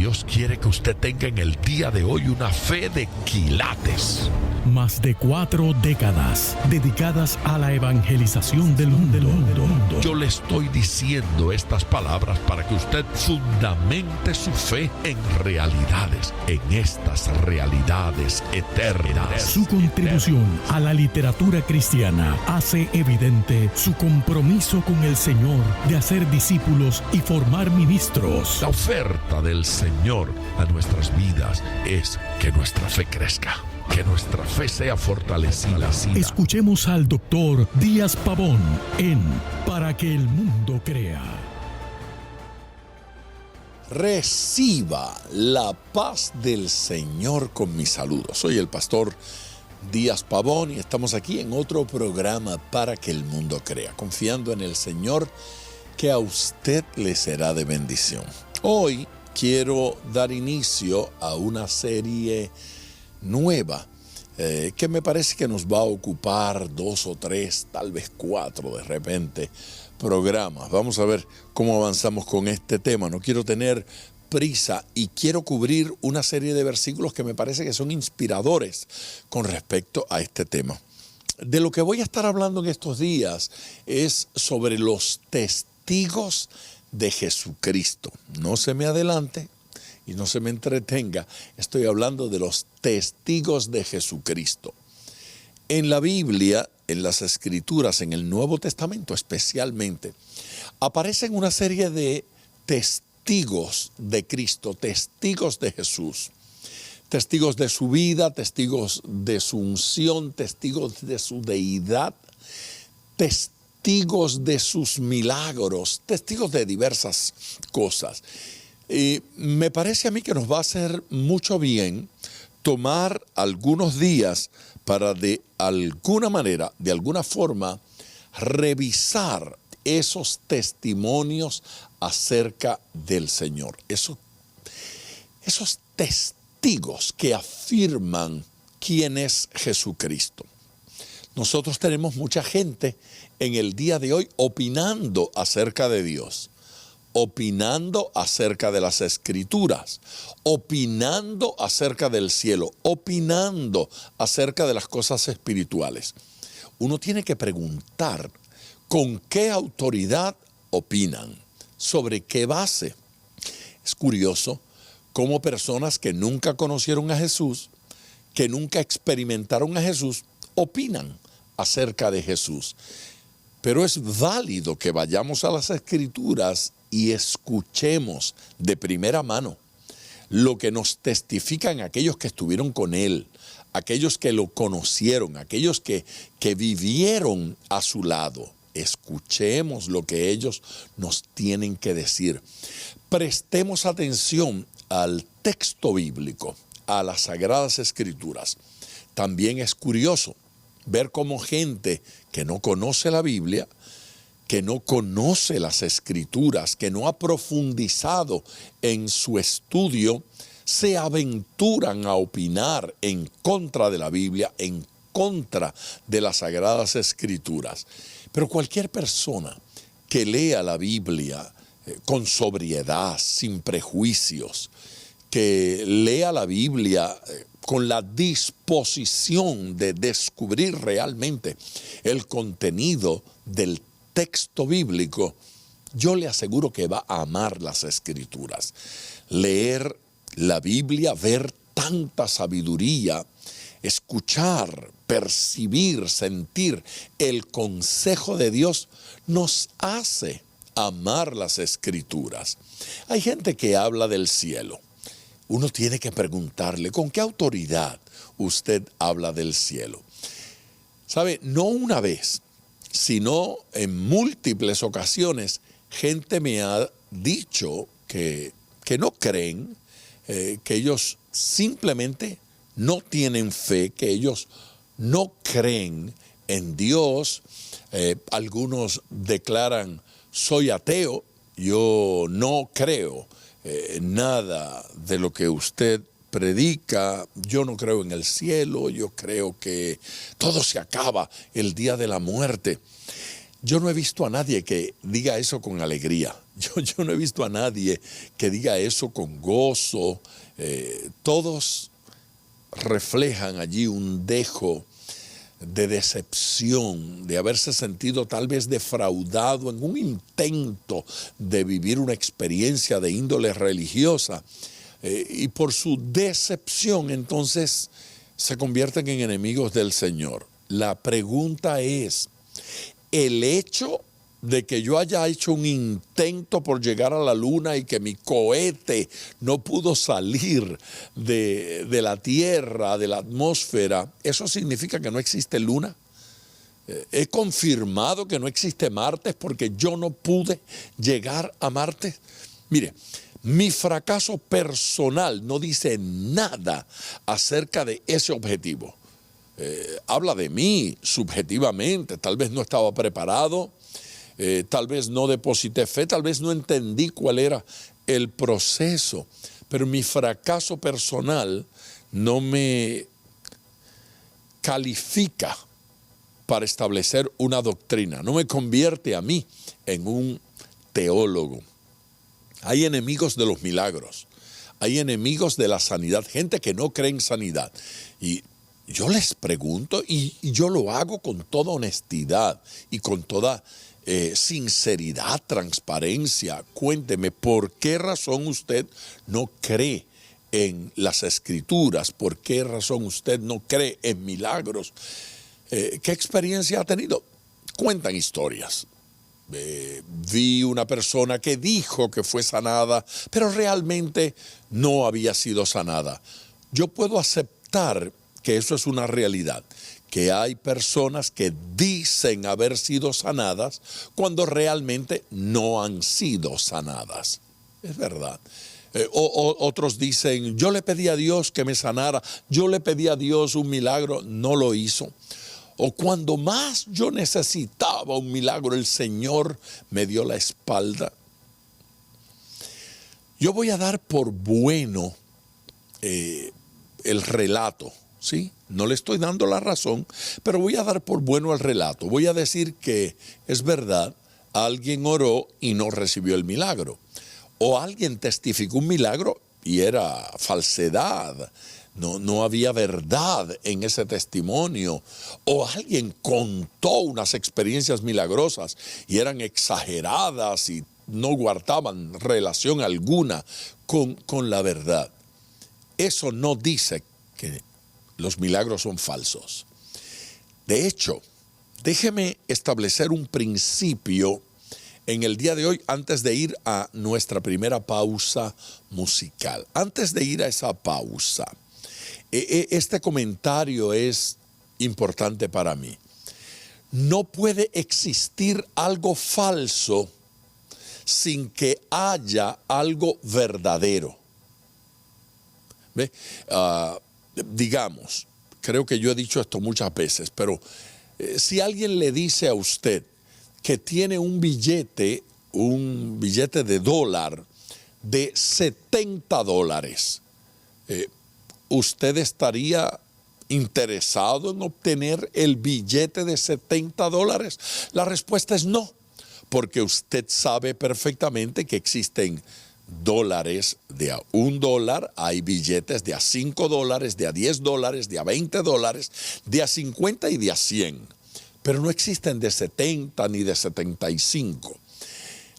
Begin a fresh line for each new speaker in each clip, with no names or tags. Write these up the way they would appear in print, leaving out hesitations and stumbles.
Dios quiere que usted tenga en el día de hoy una fe de quilates.
Más de 4 décadas dedicadas a la evangelización del mundo.
Yo le estoy diciendo estas palabras para que usted fundamente su fe en realidades, en estas realidades eternas.
Su contribución a la literatura cristiana hace evidente su compromiso con el Señor de hacer discípulos y formar ministros.
La oferta del Señor a nuestras vidas es que nuestra fe crezca, que nuestra fe sea fortalecida.
Escuchemos al doctor Díaz Pavón en Para que el mundo crea.
Reciba la paz del Señor con mis saludos. Soy el pastor Díaz Pavón y estamos aquí en otro programa Para que el mundo crea, confiando en el Señor que a usted le será de bendición. Hoy quiero dar inicio a una serie nueva que me parece que nos va a ocupar 2 o 3, tal vez 4 de repente programas. Vamos a ver cómo avanzamos con este tema. No quiero tener prisa y quiero cubrir una serie de versículos que me parece que son inspiradores con respecto a este tema. De lo que voy a estar hablando en estos días es sobre los testigos de Jesucristo. No se me adelante y no se me entretenga, estoy hablando de los testigos de Jesucristo. En la Biblia, en las Escrituras, en el Nuevo Testamento especialmente, aparecen una serie de testigos de Cristo, testigos de Jesús, testigos de su vida, testigos de su unción, testigos de su deidad, testigos de sus milagros, testigos de diversas cosas. Y me parece a mí que nos va a hacer mucho bien tomar algunos días para de alguna manera, de alguna forma, revisar esos testimonios acerca del Señor. Esos testigos que afirman quién es Jesucristo. Nosotros tenemos mucha gente en el día de hoy opinando acerca de Dios, opinando acerca de las Escrituras, opinando acerca del cielo, opinando acerca de las cosas espirituales. Uno tiene que preguntar con qué autoridad opinan, sobre qué base. Es curioso cómo personas que nunca conocieron a Jesús, que nunca experimentaron a Jesús, opinan acerca de Jesús. Pero es válido que vayamos a las Escrituras y escuchemos de primera mano lo que nos testifican aquellos que estuvieron con Él, aquellos que lo conocieron, aquellos que vivieron a su lado. Escuchemos lo que ellos nos tienen que decir. Prestemos atención al texto bíblico, a las Sagradas Escrituras. También es curioso ver cómo gente que no conoce la Biblia, que no conoce las Escrituras, que no ha profundizado en su estudio, se aventuran a opinar en contra de la Biblia, en contra de las Sagradas Escrituras. Pero cualquier persona que lea la Biblia con sobriedad, sin prejuicios, que lea la Biblia con la disposición de descubrir realmente el contenido del texto bíblico, yo le aseguro que va a amar las Escrituras. Leer la Biblia, ver tanta sabiduría, escuchar, percibir, sentir el consejo de Dios nos hace amar las Escrituras. Hay gente que habla del cielo. Uno tiene que preguntarle, ¿con qué autoridad usted habla del cielo? ¿Sabe? No una vez, sino en múltiples ocasiones, gente me ha dicho que no creen, que ellos simplemente no tienen fe, que ellos no creen en Dios. Algunos declaran, soy ateo, yo no creo nada de lo que usted predica, yo no creo en el cielo, yo creo que todo se acaba el día de la muerte. Yo no he visto a nadie que diga eso con alegría. Yo no he visto a nadie que diga eso con gozo. Todos reflejan allí un dejo de decepción, de haberse sentido tal vez defraudado en un intento de vivir una experiencia de índole religiosa. Y por su decepción, entonces, se convierten en enemigos del Señor. La pregunta es, el hecho de que yo haya hecho un intento por llegar a la luna y que mi cohete no pudo salir de la Tierra, de la atmósfera, ¿eso significa que no existe luna? He confirmado que no existe Marte porque yo no pude llegar a Marte. Mire, mi fracaso personal no dice nada acerca de ese objetivo. Habla de mí subjetivamente, tal vez no estaba preparado, tal vez no deposité fe, tal vez no entendí cuál era el proceso, pero mi fracaso personal no me califica para establecer una doctrina, no me convierte a mí en un teólogo. Hay enemigos de los milagros, hay enemigos de la sanidad, gente que no cree en sanidad. Y yo les pregunto, y yo lo hago con toda honestidad y con toda sinceridad, transparencia. Cuénteme, ¿por qué razón usted no cree en las Escrituras? ¿Por qué razón usted no cree en milagros? ¿Qué experiencia ha tenido? Cuentan historias. Vi una persona que dijo que fue sanada, pero realmente no había sido sanada. Yo puedo aceptar que eso es una realidad, que hay personas que dicen haber sido sanadas cuando realmente no han sido sanadas. Es verdad. Otros dicen, yo le pedí a Dios que me sanara, yo le pedí a Dios un milagro, no lo hizo. O cuando más yo necesitaba un milagro, el Señor me dio la espalda. Yo voy a dar por bueno el relato, ¿sí? No le estoy dando la razón, pero voy a dar por bueno el relato. Voy a decir que es verdad, alguien oró y no recibió el milagro. O alguien testificó un milagro y era falsedad. No había verdad en ese testimonio. O alguien contó unas experiencias milagrosas y eran exageradas y no guardaban relación alguna con la verdad. Eso no dice que los milagros son falsos. De hecho, déjeme establecer un principio en el día de hoy antes de ir a nuestra primera pausa musical. Antes de ir a esa pausa, este comentario es importante para mí. No puede existir algo falso sin que haya algo verdadero. ¿Ve? Digamos, creo que yo he dicho esto muchas veces, pero si alguien le dice a usted que tiene un billete de dólar de $70, ¿usted estaría interesado en obtener el billete de $70? La respuesta es no, porque usted sabe perfectamente que existen dólares de a $1, hay billetes de a $5, de a $10, de a $20, de a 50 y de a 100, pero no existen de 70 ni de 75.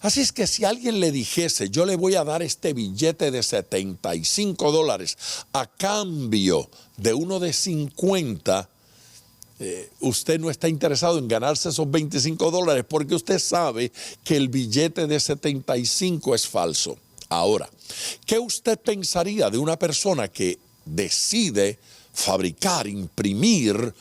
Así es que si alguien le dijese, yo le voy a dar este billete de $75 a cambio de uno de 50, usted no está interesado en ganarse esos $25 porque usted sabe que el billete de 75 es falso. Ahora, ¿qué usted pensaría de una persona que decide fabricar, imprimir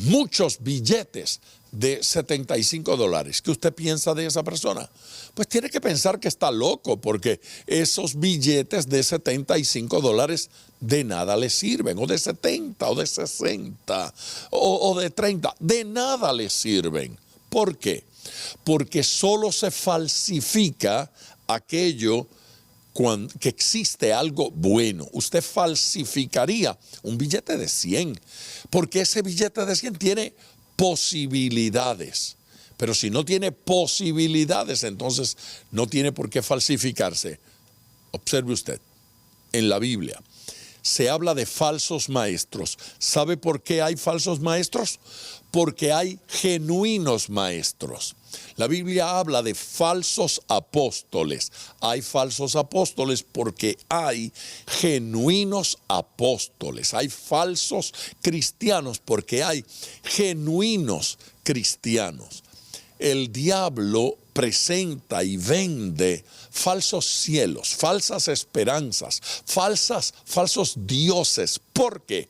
muchos billetes de $75? ¿Qué usted piensa de esa persona? Pues tiene que pensar que está loco, porque esos billetes de $75 de nada le sirven, o de 70, o de 60, o de 30, de nada le sirven. ¿Por qué? Porque solo se falsifica aquello que existe algo bueno. Usted falsificaría un billete de 100, porque ese billete de 100 tiene posibilidades. Pero si no tiene posibilidades, entonces no tiene por qué falsificarse. Observe usted, en la Biblia se habla de falsos maestros. ¿Sabe por qué hay falsos maestros? Porque hay genuinos maestros. La Biblia habla de falsos apóstoles. Hay falsos apóstoles porque hay genuinos apóstoles. Hay falsos cristianos porque hay genuinos cristianos. El diablo presenta y vende falsos cielos, falsas esperanzas, falsos dioses. ¿Por qué?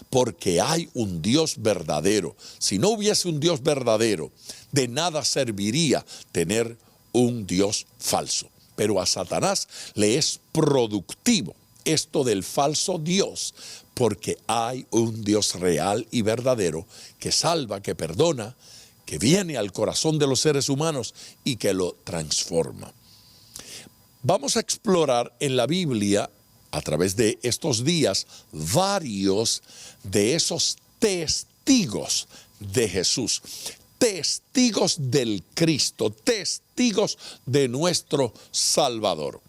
Porque hay un Dios verdadero. Si no hubiese un Dios verdadero, de nada serviría tener un Dios falso. Pero a Satanás le es productivo esto del falso Dios, porque hay un Dios real y verdadero que salva, que perdona, que viene al corazón de los seres humanos y que lo transforma. Vamos a explorar en la Biblia, a través de estos días, varios de esos testigos de Jesús, testigos del Cristo, testigos de nuestro Salvador.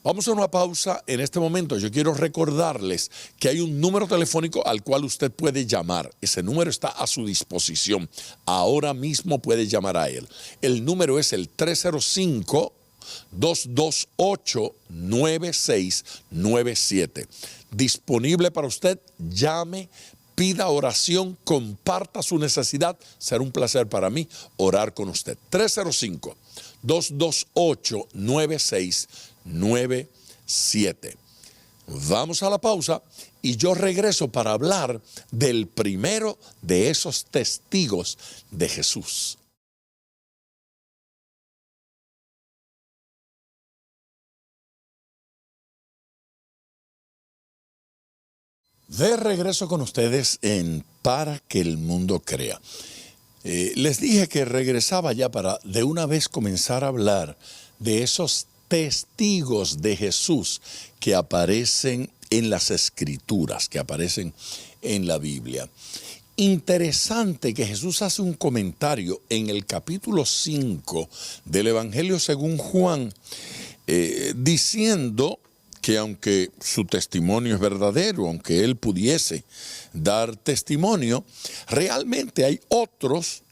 Vamos a una pausa en este momento. Yo quiero recordarles que hay un número telefónico al cual usted puede llamar. Ese número está a su disposición. Ahora mismo puede llamar a él. El número es el 305-228-9697. Disponible para usted. Llame, pida oración, comparta su necesidad. Será un placer para mí orar con usted. 305-228-9697. Vamos a la pausa y yo regreso para hablar del primero de esos testigos de Jesús. De regreso con ustedes en Para que el Mundo Crea. Les dije que regresaba ya para de una vez comenzar a hablar de esos testigos de Jesús que aparecen en las Escrituras, que aparecen en la Biblia. Interesante que Jesús hace un comentario en el capítulo 5 del Evangelio según Juan, diciendo que aunque su testimonio es verdadero, aunque él pudiese dar testimonio, realmente hay otros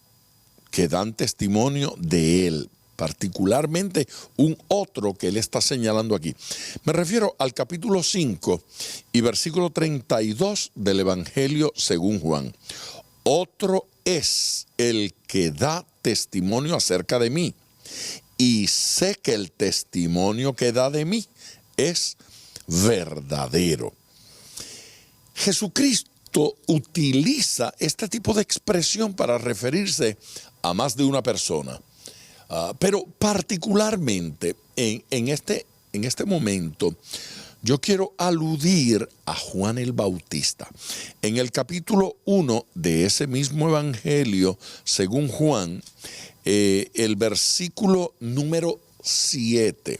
que dan testimonio de él. Particularmente un otro que él está señalando aquí. Me refiero al capítulo 5 y versículo 32 del Evangelio según Juan. Otro es el que da testimonio acerca de mí, y sé que el testimonio que da de mí es verdadero. Jesucristo utiliza este tipo de expresión para referirse a más de una persona. Pero particularmente en este momento yo quiero aludir a Juan el Bautista. En el capítulo 1 de ese mismo Evangelio, según Juan, el versículo número 7,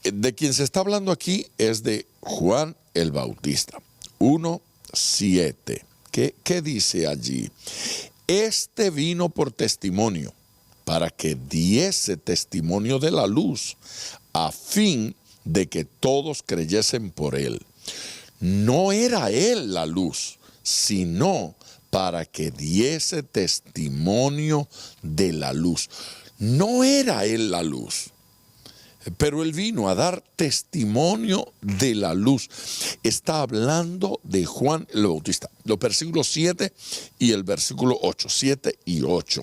de quien se está hablando aquí es de Juan el Bautista. 1:7. ¿Qué dice allí? Este vino por testimonio, para que diese testimonio de la luz, a fin de que todos creyesen por él. No era él la luz, sino para que diese testimonio de la luz. No era él la luz, pero él vino a dar testimonio de la luz. Está hablando de Juan el Bautista. Los versículos 7 y el versículo 8, 7 y 8.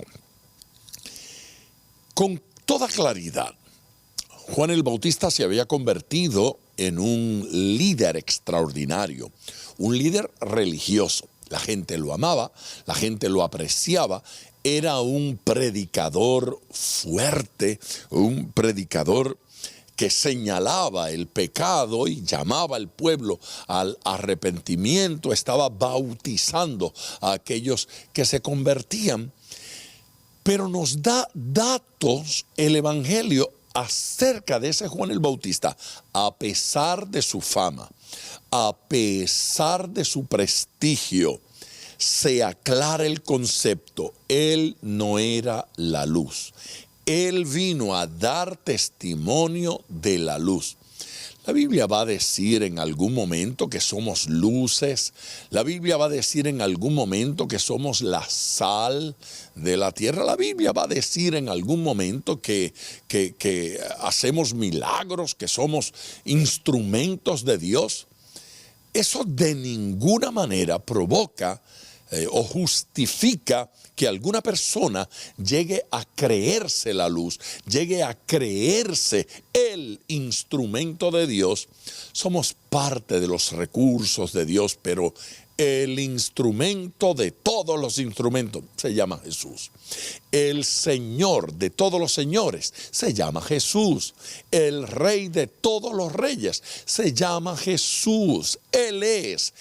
Con toda claridad, Juan el Bautista se había convertido en un líder extraordinario, un líder religioso. La gente lo amaba, la gente lo apreciaba, era un predicador fuerte, un predicador que señalaba el pecado y llamaba al pueblo al arrepentimiento, estaba bautizando a aquellos que se convertían. Pero nos da datos el Evangelio acerca de ese Juan el Bautista, a pesar de su fama, a pesar de su prestigio. se aclara el concepto. Él no era la luz. Él vino a dar testimonio de la luz. La Biblia va a decir en algún momento que somos luces. La Biblia va a decir en algún momento que somos la sal de la tierra. La Biblia va a decir en algún momento que hacemos milagros, que somos instrumentos de Dios. Eso de ninguna manera provoca o justifica que alguna persona llegue a creerse la luz, llegue a creerse el instrumento de Dios. Somos parte de los recursos de Dios, pero el instrumento de todos los instrumentos se llama Jesús. El Señor de todos los señores se llama Jesús. El Rey de todos los reyes se llama Jesús. Él es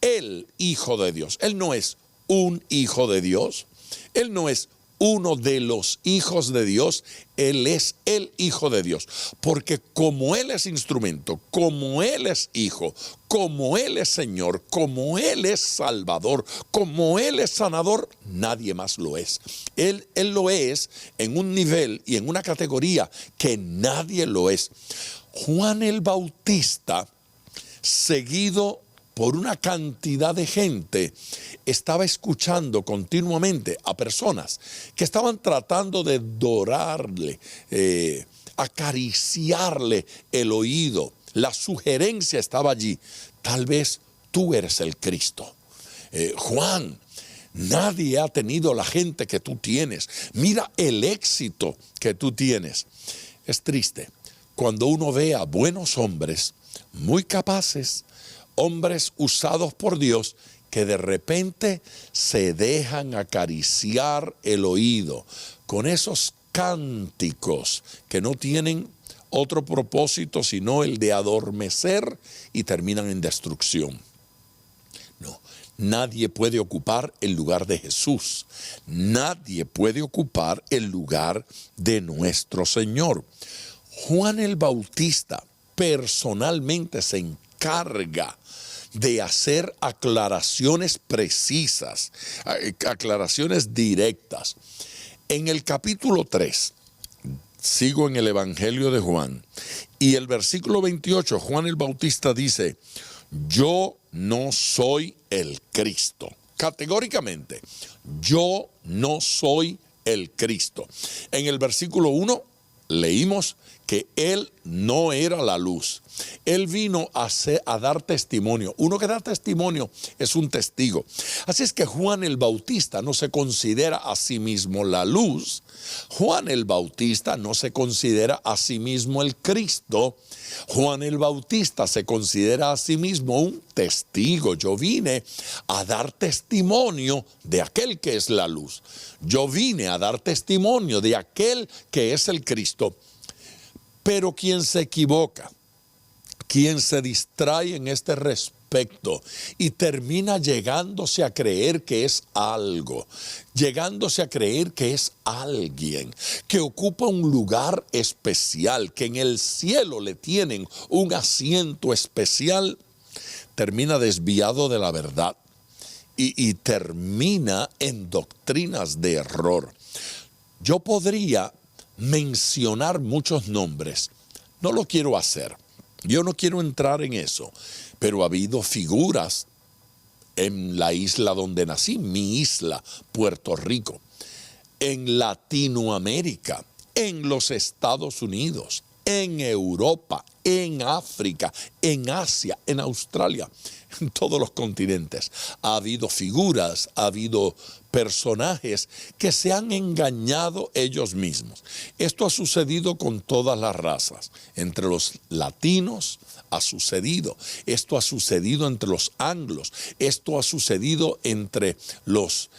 el Hijo de Dios. Él no es un hijo de Dios. Él no es uno de los hijos de Dios. Él es el Hijo de Dios. Porque como Él es instrumento, como Él es Hijo, como Él es Señor, como Él es Salvador, como Él es sanador, nadie más lo es. Él lo es en un nivel y en una categoría que nadie lo es. Juan el Bautista, seguido por una cantidad de gente, estaba escuchando continuamente a personas que estaban tratando de dorarle, acariciarle el oído. La sugerencia estaba allí. Tal vez tú eres el Cristo. Juan, nadie ha tenido la gente que tú tienes. Mira el éxito que tú tienes. Es triste cuando uno ve a buenos hombres muy capaces, hombres usados por Dios, que de repente se dejan acariciar el oído con esos cánticos que no tienen otro propósito sino el de adormecer y terminan en destrucción. No, nadie puede ocupar el lugar de Jesús. Nadie puede ocupar el lugar de nuestro Señor. Juan el Bautista personalmente se encarga de hacer aclaraciones precisas, aclaraciones directas. En el capítulo 3, sigo en el Evangelio de Juan, y el versículo 28, Juan el Bautista dice: yo no soy el Cristo. Categóricamente, yo no soy el Cristo. En el versículo 1 leímos que Él no era la luz. Él vino a dar testimonio. Uno que da testimonio es un testigo. Así es que Juan el Bautista no se considera a sí mismo la luz. Juan el Bautista no se considera a sí mismo el Cristo. Juan el Bautista se considera a sí mismo un testigo. Yo vine a dar testimonio de aquel que es la luz. Yo vine a dar testimonio de aquel que es el Cristo. Pero quien se equivoca, quien se distrae en este respecto y termina llegándose a creer que es algo, llegándose a creer que es alguien, que ocupa un lugar especial, que en el cielo le tienen un asiento especial, termina desviado de la verdad y termina en doctrinas de error. Yo podría mencionar muchos nombres, no lo quiero hacer. Yo no quiero entrar en eso, pero ha habido figuras en la isla donde nací, mi isla, Puerto Rico, en Latinoamérica, en los Estados Unidos, en Europa, en África, en Asia, en Australia, en todos los continentes. Ha habido figuras, ha habido personajes que se han engañado ellos mismos. Esto ha sucedido con todas las razas. Entre los latinos ha sucedido. Esto ha sucedido entre los anglos. Esto ha sucedido entre los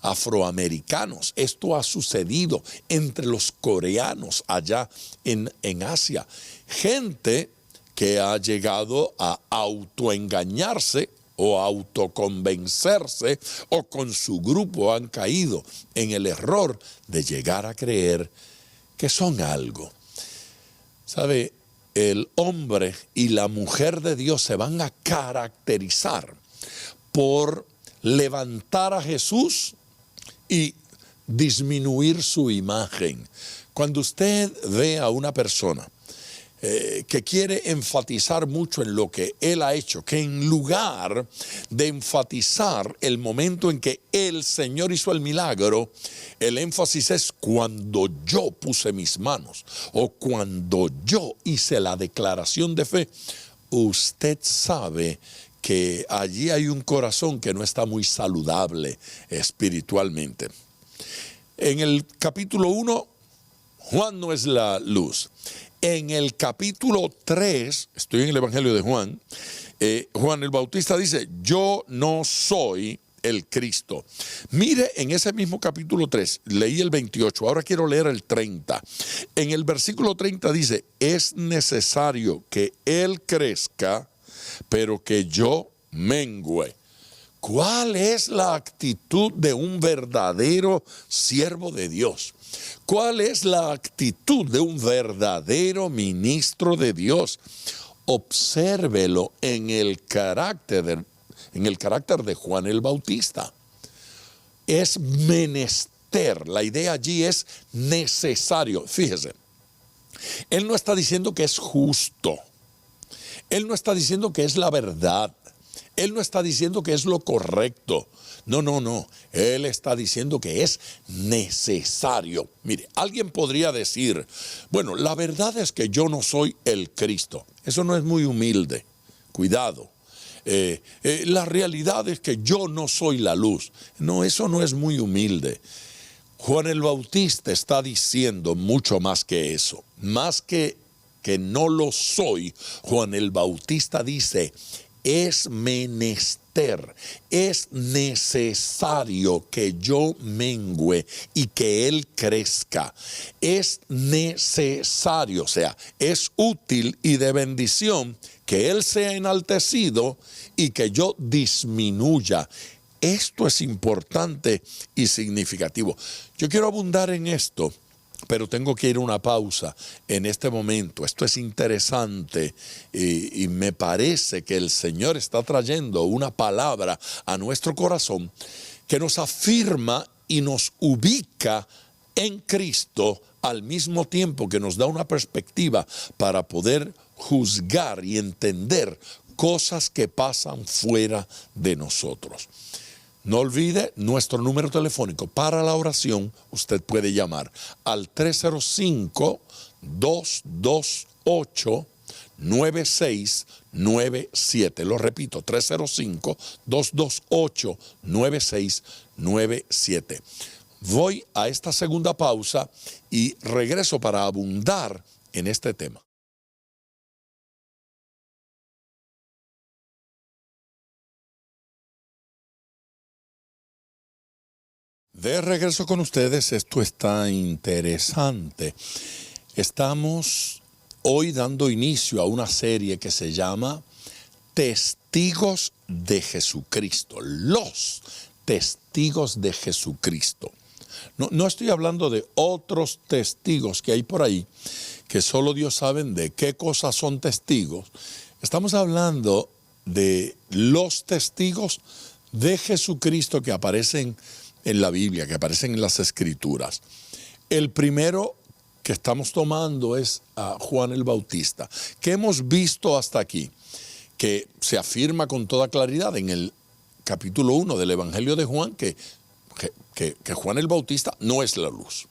afroamericanos. Esto ha sucedido entre los coreanos allá en Asia. Gente que ha llegado a autoengañarse o autoconvencerse, o con su grupo han caído en el error de llegar a creer que son algo. ¿Sabe? El hombre y la mujer de Dios se van a caracterizar por levantar a Jesús y disminuir su imagen. Cuando usted ve a una persona que quiere enfatizar mucho en lo que él ha hecho, que en lugar de enfatizar el momento en que el Señor hizo el milagro, el énfasis es cuando yo puse mis manos o cuando yo hice la declaración de fe, usted sabe que allí hay un corazón que no está muy saludable espiritualmente. En el capítulo 1, Juan no es la luz. En el capítulo 3, estoy en el Evangelio de Juan, Juan el Bautista dice, yo no soy el Cristo. Mire, en ese mismo capítulo 3, leí el 28, ahora quiero leer el 30. En el versículo 30 dice, es necesario que Él crezca, pero que yo mengüe. ¿Cuál es la actitud de un verdadero siervo de Dios? ¿Cuál es la actitud de un verdadero ministro de Dios? Obsérvelo en el carácter de Juan el Bautista. Es menester, la idea allí es necesario. Fíjese, él no está diciendo que es justo. Él no está diciendo que es la verdad. Él no está diciendo que es lo correcto. No. Él está diciendo que es necesario. Mire, alguien podría decir, bueno, la verdad es que yo no soy el Cristo. Eso no es muy humilde. Cuidado. La realidad es que yo no soy la luz. No, eso no es muy humilde. Juan el Bautista está diciendo mucho más que eso. Más que no lo soy, Juan el Bautista dice, es menester, es necesario que yo mengüe y que Él crezca. Es necesario, o sea, es útil y de bendición que Él sea enaltecido y que yo disminuya. Esto es importante y significativo. Yo quiero abundar en esto, pero tengo que ir a una pausa en este momento. Esto es interesante y me parece que el Señor está trayendo una palabra a nuestro corazón que nos afirma y nos ubica en Cristo al mismo tiempo que nos da una perspectiva para poder juzgar y entender cosas que pasan fuera de nosotros. No olvide nuestro número telefónico para la oración. Usted puede llamar al 305-228-9697. Lo repito, 305-228-9697. Voy a esta segunda pausa y regreso para abundar en este tema. De regreso con ustedes, esto está interesante. Estamos hoy dando inicio a una serie que se llama Testigos de Jesucristo. Los testigos de Jesucristo. No estoy hablando de otros testigos que hay por ahí, que solo Dios sabe de qué cosas son testigos. Estamos hablando de los testigos de Jesucristo que aparecen en la Biblia, que aparecen en las Escrituras. El primero que estamos tomando es a Juan el Bautista, que hemos visto hasta aquí, que se afirma con toda claridad en el capítulo 1 del Evangelio de Juan, que Juan el Bautista no es la luz.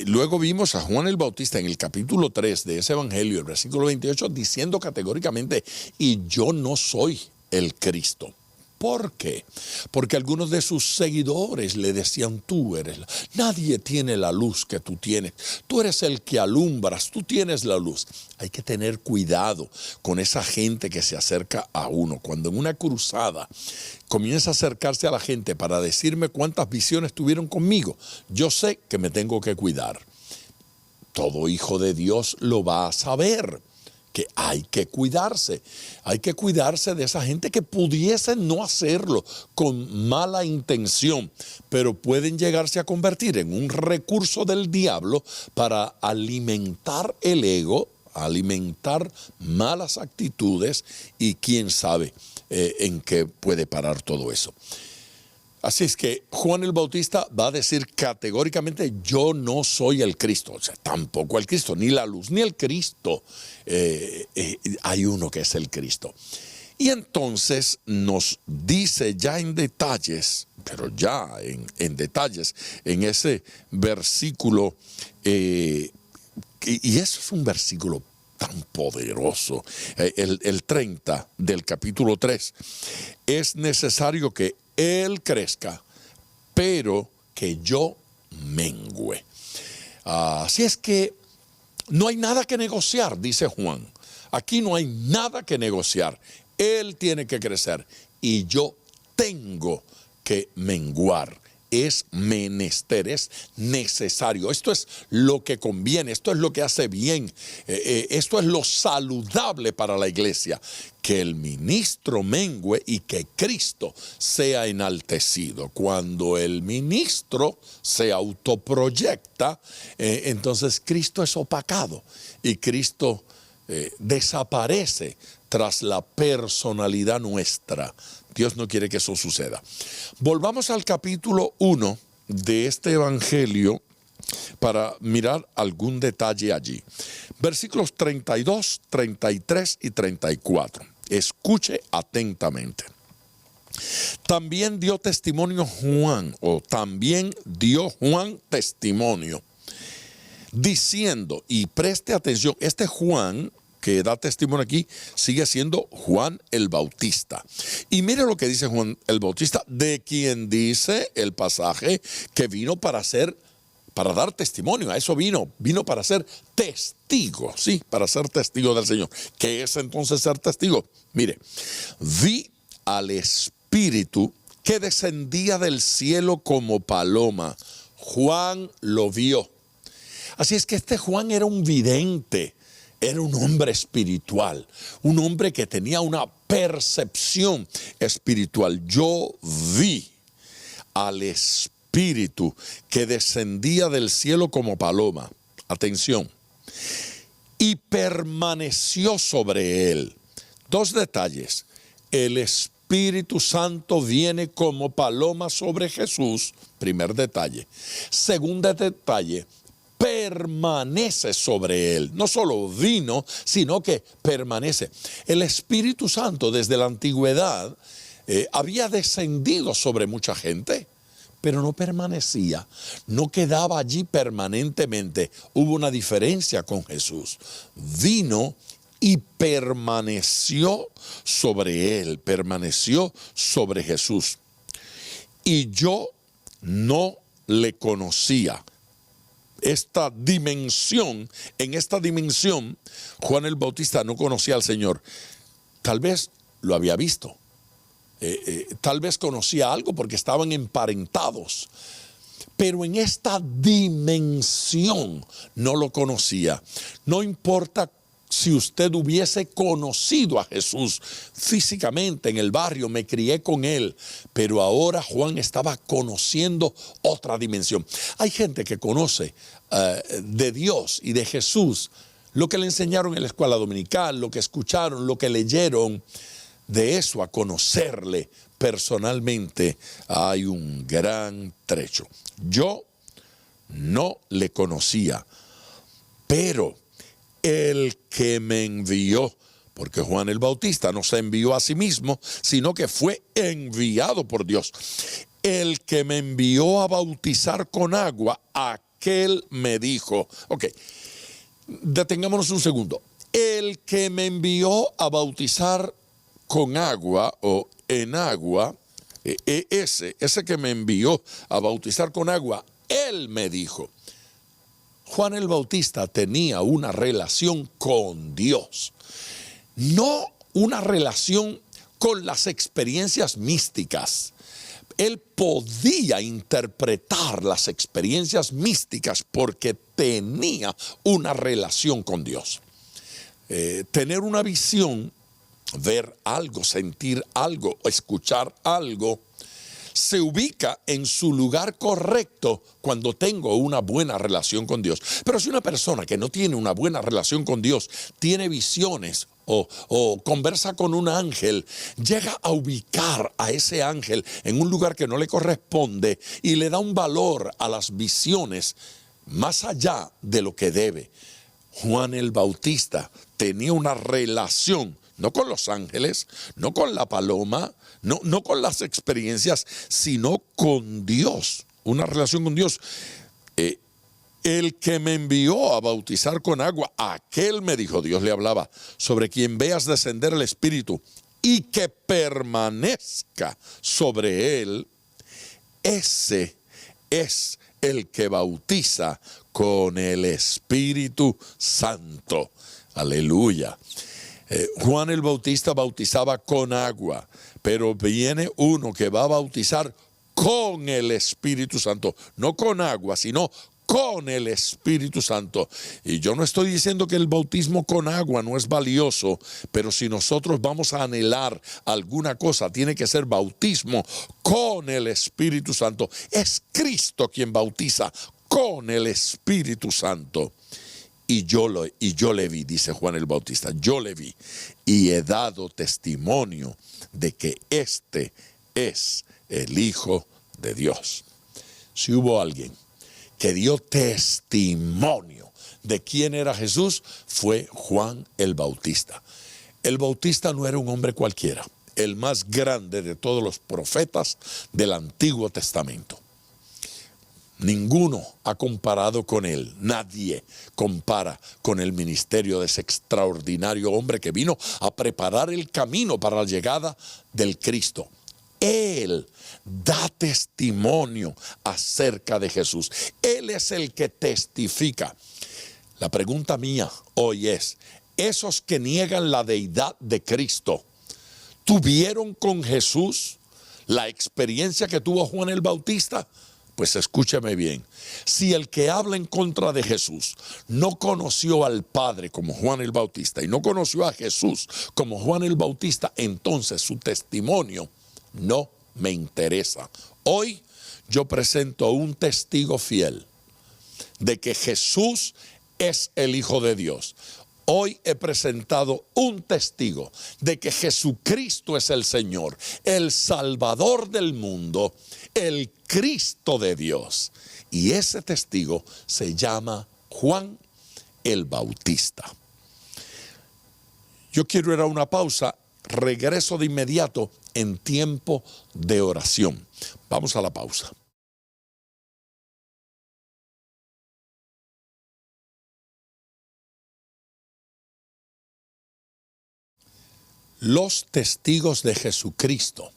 Luego vimos a Juan el Bautista en el capítulo 3 de ese Evangelio, el versículo 28, diciendo categóricamente, y yo no soy el Cristo. ¿Por qué? Porque algunos de sus seguidores le decían, nadie tiene la luz que tú tienes, tú eres el que alumbras, tú tienes la luz. Hay que tener cuidado con esa gente que se acerca a uno. Cuando en una cruzada comienza a acercarse a la gente para decirme cuántas visiones tuvieron conmigo, yo sé que me tengo que cuidar. Todo hijo de Dios lo va a saber. Que hay que cuidarse de esa gente que pudiese no hacerlo con mala intención, pero pueden llegarse a convertir en un recurso del diablo para alimentar el ego, a alimentar malas actitudes y quién sabe en qué puede parar todo eso. Así es que Juan el Bautista va a decir categóricamente: yo no soy el Cristo, o sea, tampoco el Cristo, ni la luz, ni el Cristo. Hay uno que es el Cristo. Y entonces nos dice ya en detalles, pero ya en detalles, en ese versículo, y eso es un versículo tan poderoso, el 30 del capítulo 3, es necesario que Él crezca, pero que yo mengüe. Así es que no hay nada que negociar, dice Juan. Aquí no hay nada que negociar. Él tiene que crecer y yo tengo que menguar. Es menester, es necesario. Esto es lo que conviene, esto es lo que hace bien, esto es lo saludable para la iglesia. Que el ministro mengüe y que Cristo sea enaltecido. Cuando el ministro se autoproyecta, entonces Cristo es opacado y Cristo desaparece tras la personalidad nuestra. Dios no quiere que eso suceda. Volvamos al capítulo 1 de este evangelio para mirar algún detalle allí. Versículos 32, 33 y 34. Escuche atentamente. También dio testimonio Juan, o también dio Juan testimonio, diciendo, y preste atención, este Juan que da testimonio aquí sigue siendo Juan el Bautista. Y mire lo que dice Juan el Bautista, de quien dice el pasaje que vino para dar testimonio. A eso vino para ser testigo, sí, para ser testigo del Señor. ¿Qué es entonces ser testigo? Mire, vi al Espíritu que descendía del cielo como paloma. Juan lo vio. Así es que este Juan era un vidente. Era un hombre espiritual, un hombre que tenía una percepción espiritual. Yo vi al Espíritu que descendía del cielo como paloma. Atención. Y permaneció sobre él. Dos detalles. El Espíritu Santo viene como paloma sobre Jesús. Primer detalle. Segundo detalle. Permanece sobre él. No solo vino, sino que permanece. El Espíritu Santo desde la antigüedad había descendido sobre mucha gente, pero no permanecía, no quedaba allí permanentemente. Hubo una diferencia con Jesús. Vino y permaneció sobre él, permaneció sobre Jesús. Y yo no le conocía. En esta dimensión, Juan el Bautista no conocía al Señor. Tal vez lo había visto. Tal vez conocía algo porque estaban emparentados. Pero en esta dimensión no lo conocía. No importa si usted hubiese conocido a Jesús físicamente en el barrio, me crié con él, pero ahora Juan estaba conociendo otra dimensión. Hay gente que conoce de Dios y de Jesús lo que le enseñaron en la escuela dominical, lo que escucharon, lo que leyeron. De eso a conocerle personalmente hay un gran trecho. Yo no le conocía, pero el que me envió, porque Juan el Bautista no se envió a sí mismo, sino que fue enviado por Dios. El que me envió a bautizar con agua, aquel me dijo. Ok, detengámonos un segundo. El que me envió a bautizar con agua o en agua, ese que me envió a bautizar con agua, él me dijo. Juan el Bautista tenía una relación con Dios, no una relación con las experiencias místicas. Él podía interpretar las experiencias místicas porque tenía una relación con Dios. Tener una visión, ver algo, sentir algo, escuchar algo, se ubica en su lugar correcto cuando tengo una buena relación con Dios. Pero si una persona que no tiene una buena relación con Dios tiene visiones o conversa con un ángel, llega a ubicar a ese ángel en un lugar que no le corresponde y le da un valor a las visiones más allá de lo que debe. Juan el Bautista tenía una relación, no con los ángeles, no con la paloma, no con las experiencias, sino con Dios, una relación con Dios. El que me envió a bautizar con agua, aquel me dijo, Dios le hablaba, sobre quien veas descender el Espíritu y que permanezca sobre él, ese es el que bautiza con el Espíritu Santo. Aleluya. Juan el Bautista bautizaba con agua, pero viene uno que va a bautizar con el Espíritu Santo, no con agua, sino con el Espíritu Santo. Y yo no estoy diciendo que el bautismo con agua no es valioso, pero si nosotros vamos a anhelar alguna cosa, tiene que ser bautismo con el Espíritu Santo. Es Cristo quien bautiza con el Espíritu Santo. Y yo le vi, dice Juan el Bautista, yo le vi y he dado testimonio de que este es el Hijo de Dios. Si hubo alguien que dio testimonio de quién era Jesús, fue Juan el Bautista. El Bautista no era un hombre cualquiera, el más grande de todos los profetas del Antiguo Testamento. Ninguno ha comparado con él, nadie compara con el ministerio de ese extraordinario hombre que vino a preparar el camino para la llegada del Cristo. Él da testimonio acerca de Jesús. Él es el que testifica. La pregunta mía hoy es, esos que niegan la deidad de Cristo, ¿tuvieron con Jesús la experiencia que tuvo Juan el Bautista? Pues escúcheme bien, si el que habla en contra de Jesús no conoció al Padre como Juan el Bautista y no conoció a Jesús como Juan el Bautista, entonces su testimonio no me interesa. Hoy yo presento un testigo fiel de que Jesús es el Hijo de Dios. Hoy he presentado un testigo de que Jesucristo es el Señor, el Salvador del mundo, el Cristo de Dios. Y ese testigo se llama Juan el Bautista. Yo quiero ir a una pausa, regreso de inmediato en tiempo de oración. Vamos a la pausa. Los testigos de Jesucristo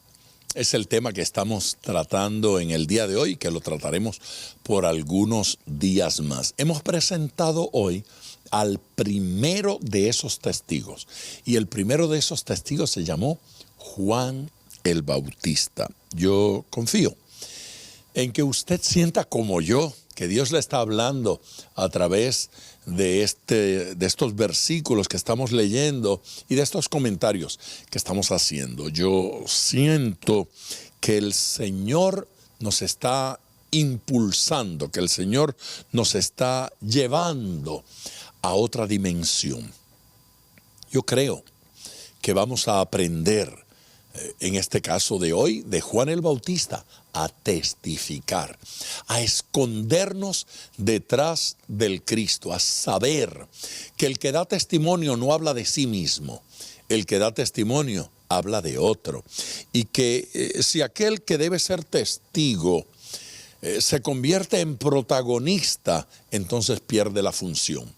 es el tema que estamos tratando en el día de hoy, que lo trataremos por algunos días más. Hemos presentado hoy al primero de esos testigos, y el primero de esos testigos se llamó Juan el Bautista. Yo confío en que usted sienta como yo, que Dios le está hablando a través de estos versículos que estamos leyendo y de estos comentarios que estamos haciendo. Yo siento que el Señor nos está impulsando, que el Señor nos está llevando a otra dimensión. Yo creo que vamos a aprender, en este caso de hoy, de Juan el Bautista, a testificar, a escondernos detrás del Cristo, a saber que el que da testimonio no habla de sí mismo, el que da testimonio habla de otro, y que si aquel que debe ser testigo se convierte en protagonista, entonces pierde la función,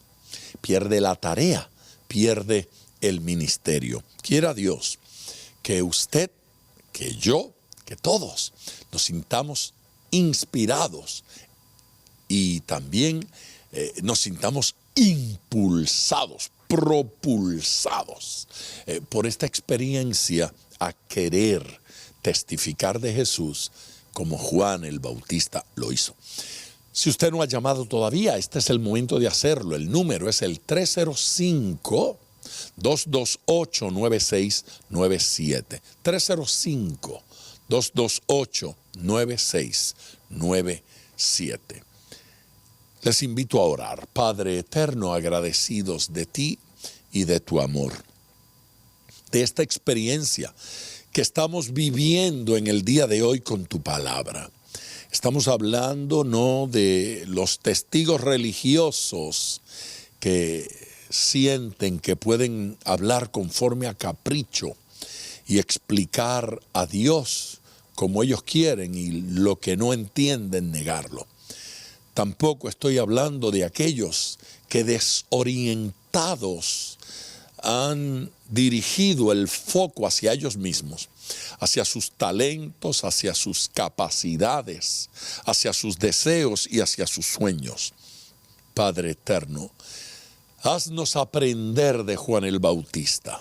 pierde la tarea, pierde el ministerio. Quiera Dios que usted, que yo, que todos nos sintamos inspirados y también nos sintamos impulsados, propulsados por esta experiencia a querer testificar de Jesús como Juan el Bautista lo hizo. Si usted no ha llamado todavía, este es el momento de hacerlo. El número es el 305-228-9697. 305 228-9697. Les invito a orar. Padre eterno, agradecidos de ti y de tu amor, de esta experiencia que estamos viviendo en el día de hoy con tu palabra. Estamos hablando no de los testigos religiosos que sienten que pueden hablar conforme a capricho y explicar a Dios como ellos quieren y lo que no entienden negarlo. Tampoco estoy hablando de aquellos que desorientados han dirigido el foco hacia ellos mismos, hacia sus talentos, hacia sus capacidades, hacia sus deseos y hacia sus sueños. Padre eterno, haznos aprender de Juan el Bautista.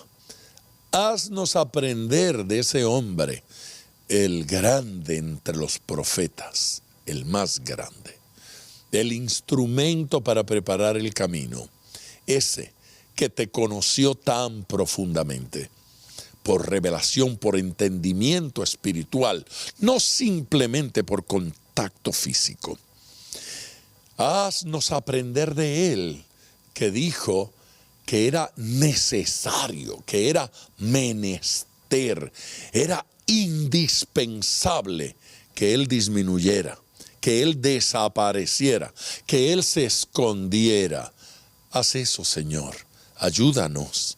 Haznos aprender de ese hombre, el grande entre los profetas, el más grande, el instrumento para preparar el camino, ese que te conoció tan profundamente, por revelación, por entendimiento espiritual, no simplemente por contacto físico. Haznos aprender de él, que dijo que era necesario, que era menester, era indispensable que él disminuyera, que él desapareciera, que él se escondiera. Haz eso, Señor. Ayúdanos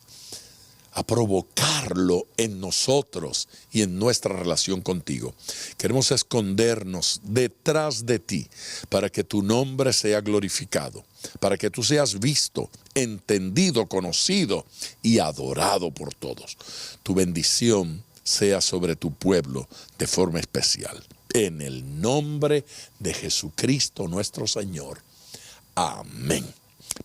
a provocarlo en nosotros y en nuestra relación contigo. Queremos escondernos detrás de ti para que tu nombre sea glorificado, para que tú seas visto, entendido, conocido y adorado por todos. Tu bendición sea sobre tu pueblo de forma especial. En el nombre de Jesucristo nuestro Señor. Amén.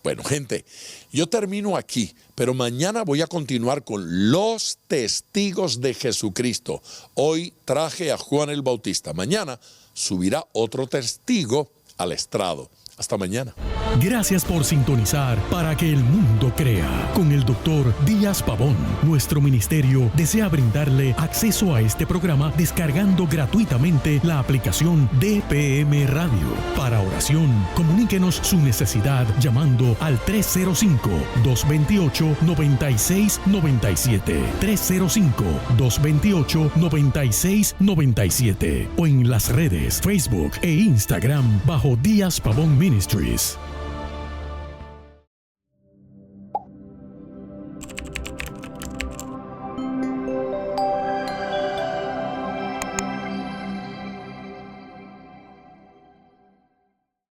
Bueno, gente, yo termino aquí, pero mañana voy a continuar con los testigos de Jesucristo. Hoy traje a Juan el Bautista. Mañana subirá otro testigo al estrado. Hasta mañana.
Gracias por sintonizar Para que el mundo crea con el Dr. Díaz Pavón. Nuestro ministerio desea brindarle acceso a este programa descargando gratuitamente la aplicación DPM Radio. Para oración, comuníquenos su necesidad llamando al 305-228-9697. 305-228-9697. O en las redes Facebook e Instagram bajo Díaz Pavón Ministries.